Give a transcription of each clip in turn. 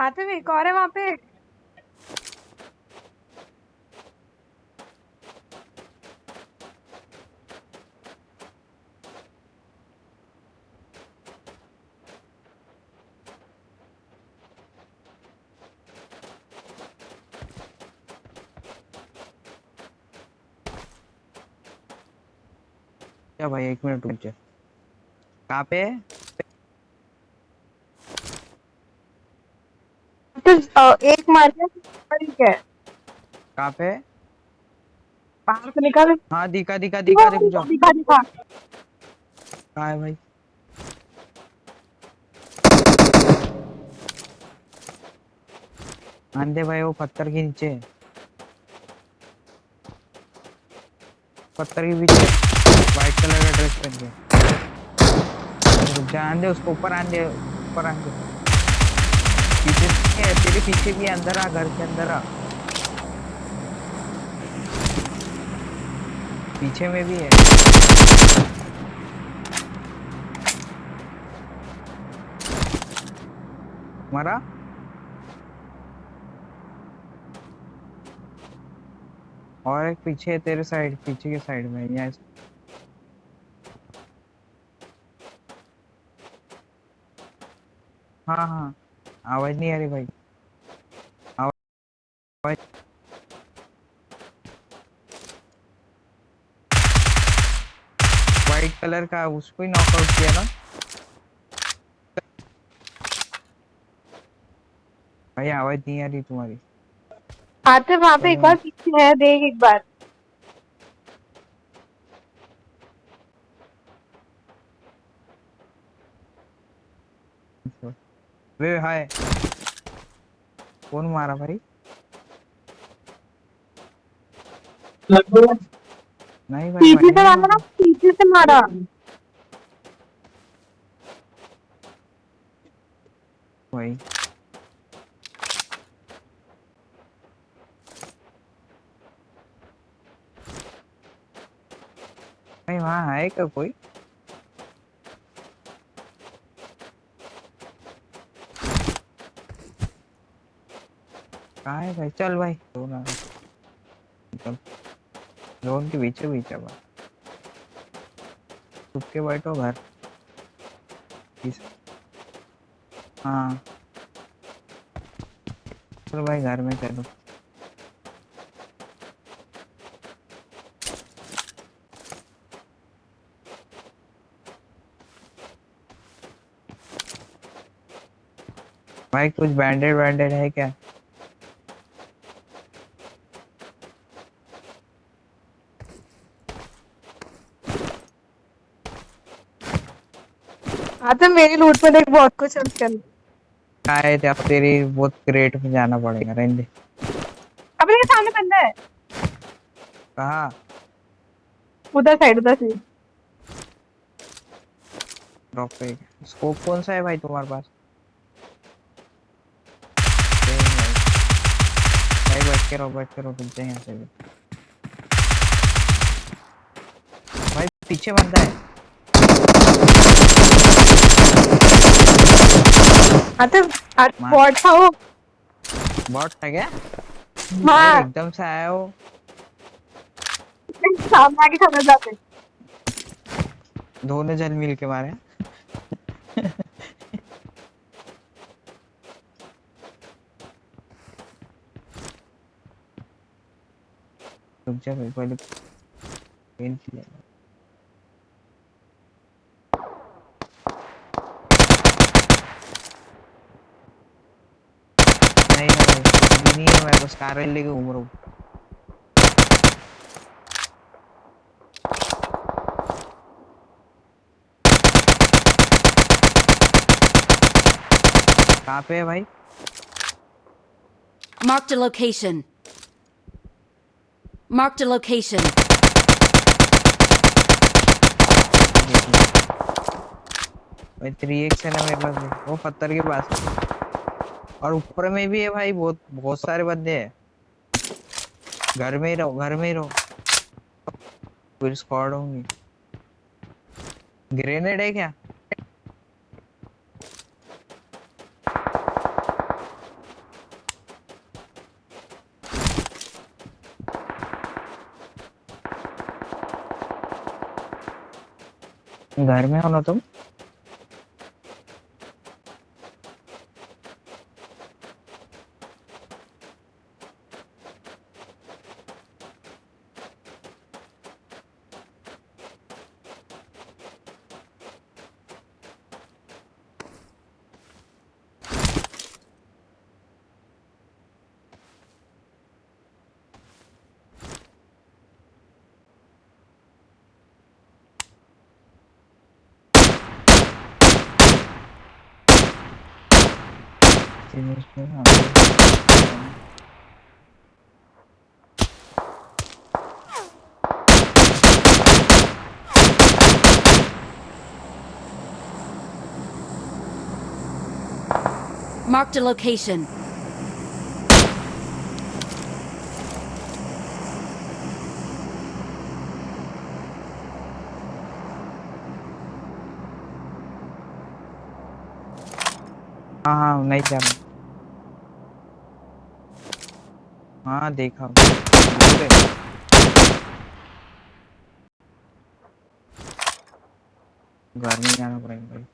आते भी एक और है वहां पे। क्या भाई, 1 मिनट रुक जा। कहाँ पे है? तो एक मार के ठीक है। कहाँ पे है? बाहर से निकल। हाँ, दिखा दिखा दिखा, रुक दिखा जा। दिखा दिखा। कहाँ है भाई? आंधे भाई, वो पत्थर के नीचे है। पत्थर के पीछे, व्हाइट कलर का ड्रेस पहन के। रुक जा, आंधे उसको ऊपर आंधे, ऊपर आंधे। पीछे नहीं है, तेरे पीछे भी है, अंदर आ, घर के अंदर आ। पीछे में भी है। मरा। और एक पीछे है, तेरे साइड, पीछे के साइड में, यहाँ। हाँ हाँ, आवाज नहीं आ रही भाई। आवाज। व्हाइट कलर का, उसको ही नॉकआउट किया ना भाई। आवाज नहीं आ रही तुम्हारी। आते वहां पे एक चलो। और पीछे है, देख एक बार। वे हाय। कौन मारा भाई? नहीं भाई, पीछे मरे से नहीं मारा ना, होगा। पीछे से मारा। भाई भाई, वहाँ है क्या कोई? कहाँ है भाई? चल भाई, जोन आ रहा है। चल, जोन के पीछे पीछे भाई। छुप के बैठो घर। हाँ, चलो भाई, घर में चलो। भाई कुछ बैंडेड वैंडेड है क्या? आते मेरी लूट पे देख, बहुत कुछ है उसके अंदर। कहाँ है? अब तेरी बहुत क्रेट में जाना पड़ेगा, रहने दे। अबे ये सामने बंदा है। कहाँ? उधर साइड, उधर साइड। ड्रॉप पे। स्कोप कौन सा है भाई तुम्हारे पास? भाई बैठ के रहो, बैठ के रहो, रुक जाए यहाँ से भी। भाई पीछे बंदा है। आते मार। बॉट था वो। बॉट था क्या? भाई हाँ, एकदम से आया वो। सामने आके समझ जाते। दोनों जन मिल के मारे। रुक जा भाई, पहले पेन किया। नहीं ना भाई, कुछ भी नहीं है, मैं बस कार लेके घूम रहा हूँ। कहाँ पे है भाई? Marked a location. Marked a location. देख लो भाई, 3x है ना मेरे पास भी। वो पत्थर के पास है। और ऊपर में भी है भाई, बहुत बहुत सारे बंदे हैं। घर में ही रहो, घर में ही रहो। पूरी स्क्वाड होंगी। ग्रेनेड है क्या? घर में हो ना तुम? Marked a location. हाँ हाँ, नहीं जा रहा। हाँ देखा, दूर है। घर में जाना पड़ेगा भाई।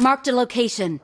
Marked a location.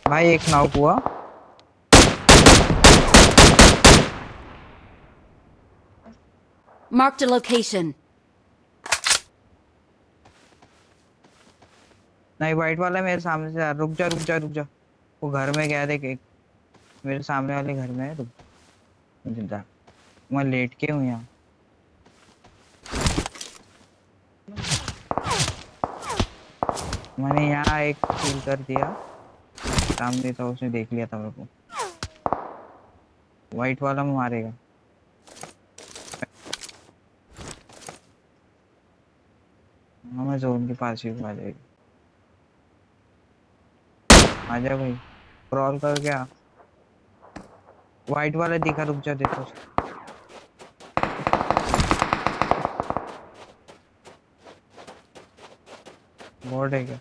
भाई एक नॉक हुआ। Marked a location. नहीं, वाइट वाला मेरे सामने से रुक जा रुक जा रुक जा। वो घर में गया, देख एक मेरे सामने वाले घर में है। रुक जा, मैं लेट के हूँ यहाँ। मैंने यहाँ एक किल कर दिया, सामने था, उसने देख लिया था मेरे को। वाइट वाला मारेगा। हाँ, मैं जोन के पास ही हूँ, आ जाएगी। आजा भाई, क्रॉल कर गया। वाइट वाला दिखा, रुक जा, देखो बॉट है क्या?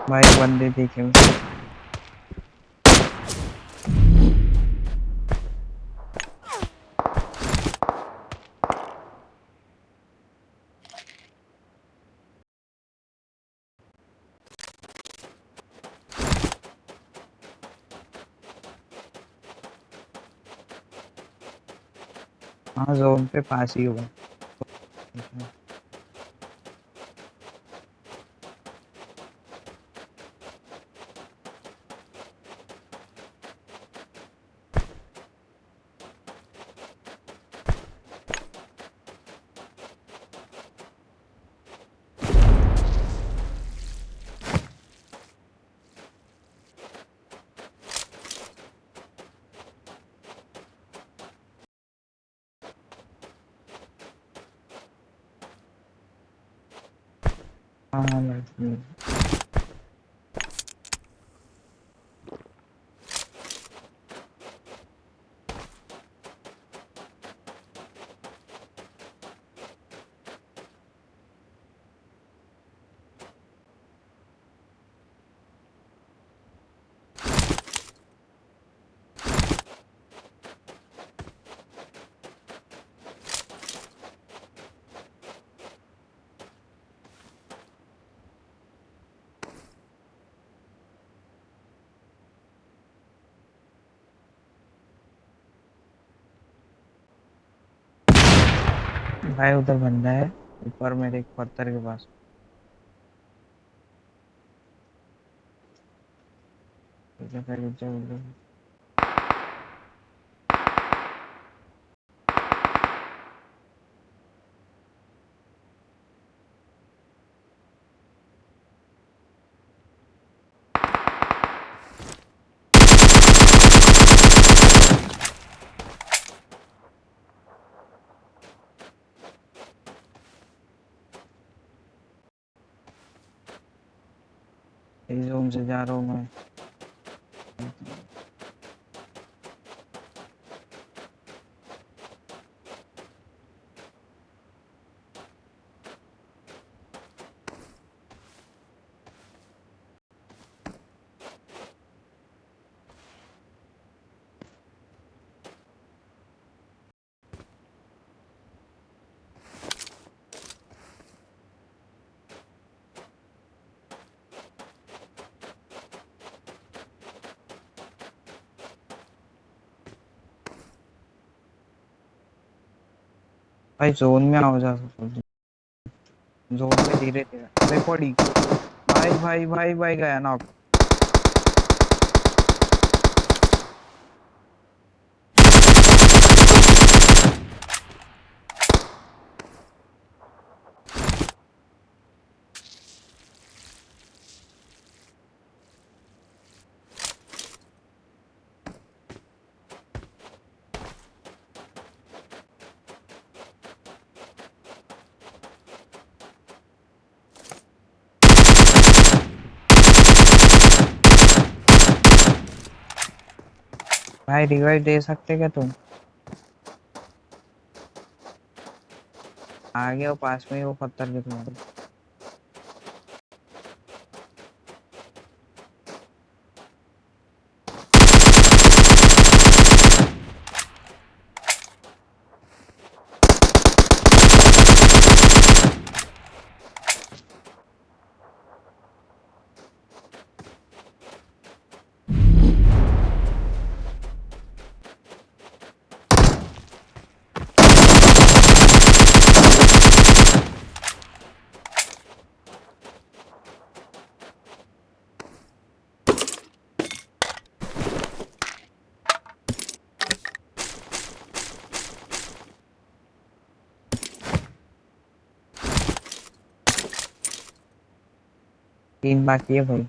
भाई बंदे देखे उसे। हाँ, जोन पे पास ही हुआ। हाँ हाँ, भाई उधर बंदा है ऊपर मेरे एक पत्थर के पास। रुक जा रुक जा रुक जा। इस जोन से जा रहा हूँ मैं। भाई जोन में आओ जा। जोन में धीरे धीरे। अरे पड़ी। भाई भाई भाई भाई गया ना। भाई रिवाइव दे सकते क्या तुम? आगे वो पास में ही वो पत्थर के तुम्हारे। तीन बाकी है भाई।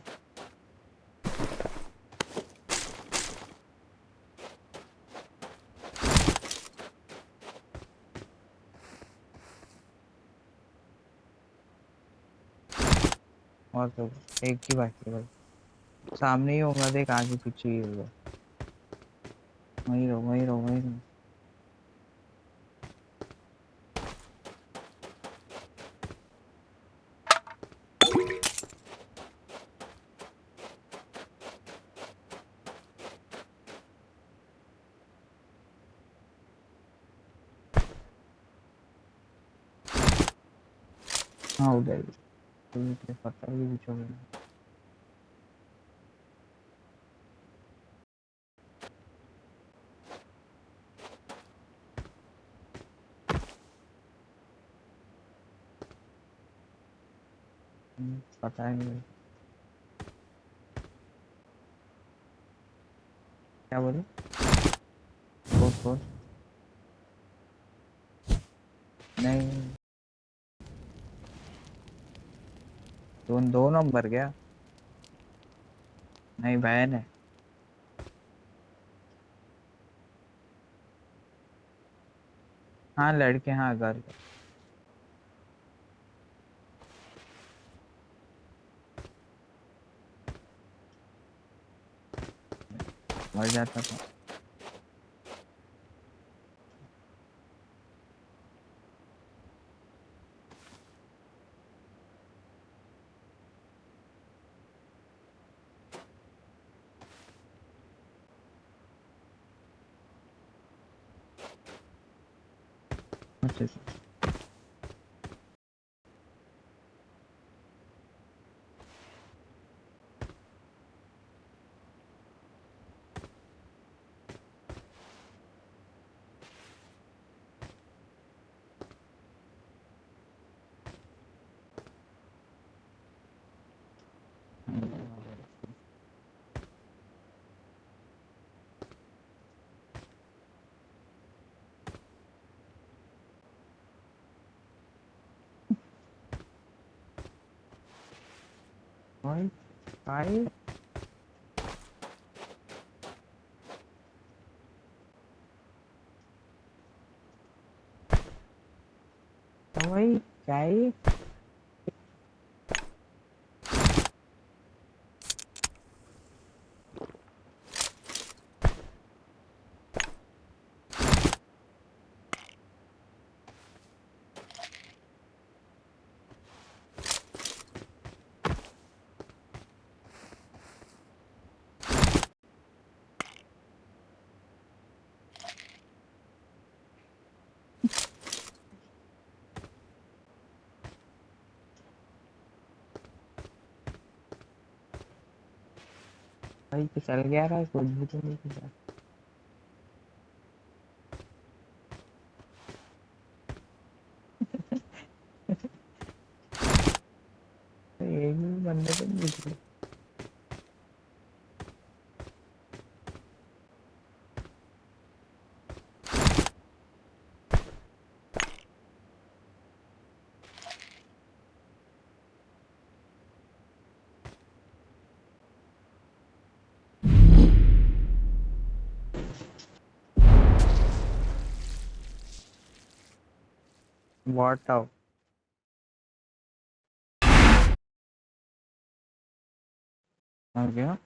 और तो एक ही बाकी है भाई। सामने ही होगा देख आगे पीछे ही होगा। वहीं रहो वहीं रहो वहीं रहो। हाँ उधर ही। पत्थर भी बीच में। पता है नहीं। क्या बोले? बहुत नहीं। दो नंबर क्या? नहीं बहन है। हाँ लड़के हाँ घर। मर जाता था। अच्छा अच्छा। ओए भाई भाई क्या है ये? भाई तो चल गया रहा कुछ भी तो नहीं किया। एक भी बंदे को नहीं दिख रहे। What out? आ गया।